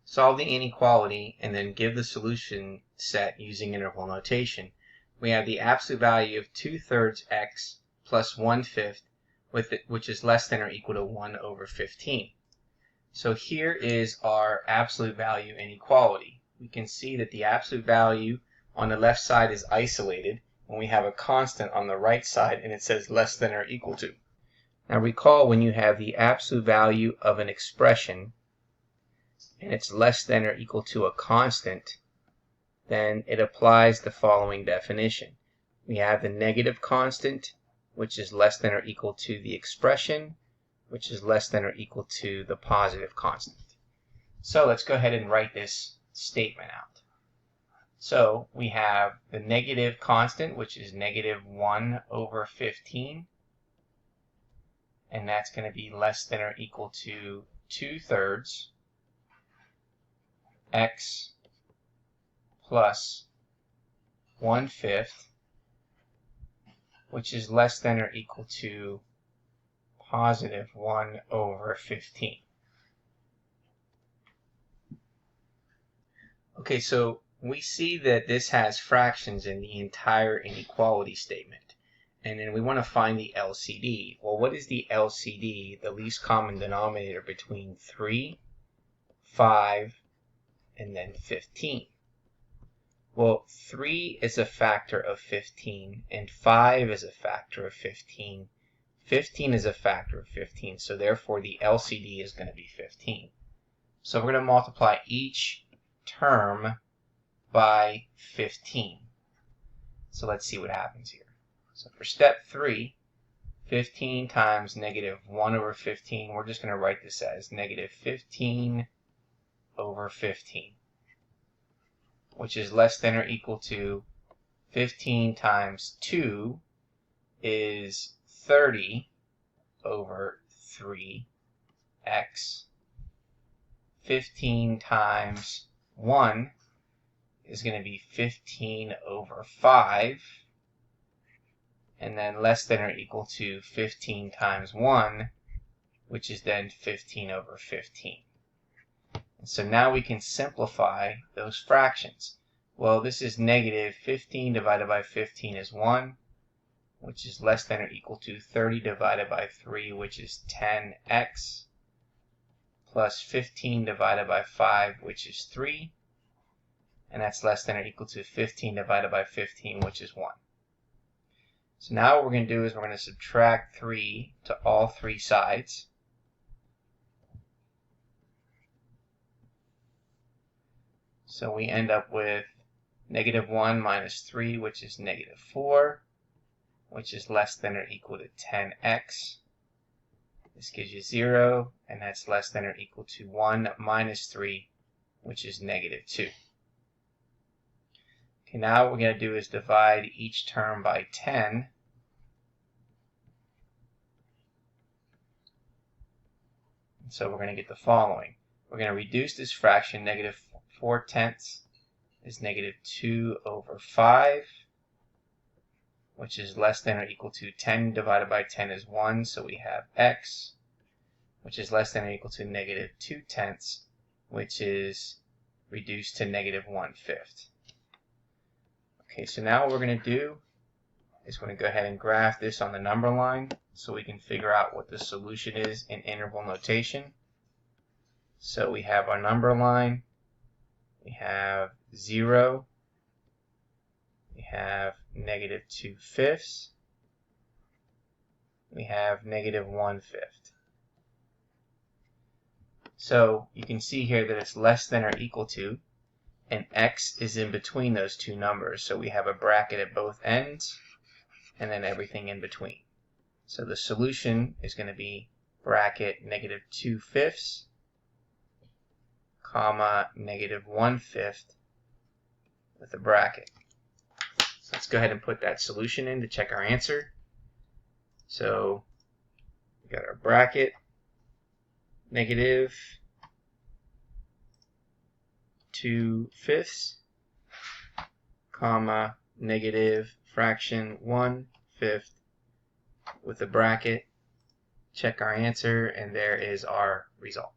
solve the inequality, and then give the solution set using interval notation, we have the absolute value of 2/3 x plus 1/5, which is less than or equal to 1 over 15. So here is our absolute value inequality. We can see that the absolute value on the left side is isolated, and we have a constant on the right side, and it says less than or equal to. Now recall, when you have the absolute value of an expression and it's less than or equal to a constant, then it applies the following definition. We have the negative constant, which is less than or equal to the expression, which is less than or equal to the positive constant. So let's go ahead and write this statement out. So we have the negative constant, which is negative 1 over 15, and that's going to be less than or equal to 2/3 x plus 1/5, which is less than or equal to positive 1 over 15. Okay, so we see that this has fractions in the entire inequality statement. And then we want to find the LCD. Well, what is the LCD, the least common denominator between 3, 5, and then 15? Well, 3 is a factor of 15, and 5 is a factor of 15. 15 is a factor of 15, so therefore the LCD is going to be 15. So we're going to multiply each term by 15. So let's see what happens here. So for step 3, 15 times negative 1 over 15, we're just going to write this as negative 15 over 15, which is less than or equal to 15 times 2 is 30 over 3x. 15 times 1 is going to be 15 over 5. And then less than or equal to 15 times 1, which is then 15 over 15. And so now we can simplify those fractions. Well, this is negative 15 divided by 15 is 1, which is less than or equal to 30 divided by 3, which is 10x, plus 15 divided by 5, which is 3, and that's less than or equal to 15 divided by 15, which is 1. So now what we're going to do is we're going to subtract 3 to all 3 sides. So we end up with negative 1 minus 3, which is negative 4, which is less than or equal to 10x. This gives you 0, and that's less than or equal to 1 minus 3, which is negative 2. Okay, now what we're going to do is divide each term by 10. So we're going to get the following. We're going to reduce this fraction. Negative 4/10 is negative 2 over 5, which is less than or equal to 10 divided by 10 is 1. So we have x, which is less than or equal to negative 2/10, which is reduced to negative 1/5. Okay, so now what we're going to do is we're going to go ahead and graph this on the number line so we can figure out what the solution is in interval notation. So we have our number line, we have 0, we have negative 2/5, we have negative 1/5. So you can see here that it's less than or equal to, and x is in between those two numbers. So we have a bracket at both ends, and then everything in between. So the solution is going to be bracket negative 2/5, comma negative 1/5 with a bracket. So let's go ahead and put that solution in to check our answer. So we got our bracket, negative 2/5, comma negative fraction 1/5 with a bracket. Check our answer, and there is our result.